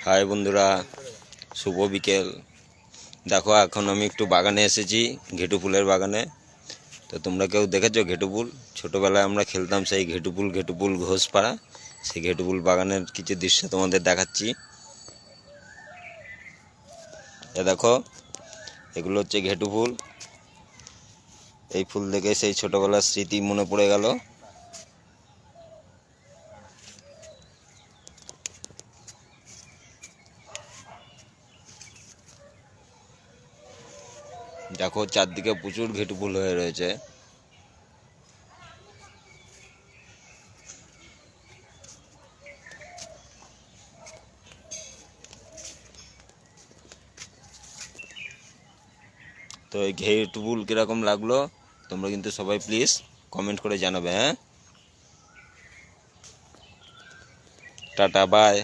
High বন্ধুরা, শুভ বিকেল। দেখো এখন আমি একটু বাগানে এসেছি, ঘেটু ফুলের বাগানে। তো তোমরা কেউ দেখেছো ঘেটু ফুল? ছোটোবেলায় আমরা খেলতাম সেই ঘেটু ফুল ঘোষপাড়া। সেই ঘেটু ফুল বাগানের কিছু দৃশ্য তোমাদের দেখাচ্ছি। এ দেখো, এগুলো হচ্ছে ঘেটু ফুল। এই ফুল দেখে সেই ছোটোবেলার স্মৃতি মনে পড়ে গেল। দেখো চারদিকে প্রচুর ঘেটু ফুল হয়ে রয়েছে। তো এই ঘেটু ফুল কীরকম লাগলো তোমরা কিন্তু সবাই প্লিজ কমেন্ট করে জানাবে। হ্যাঁ, টাটা, বাই।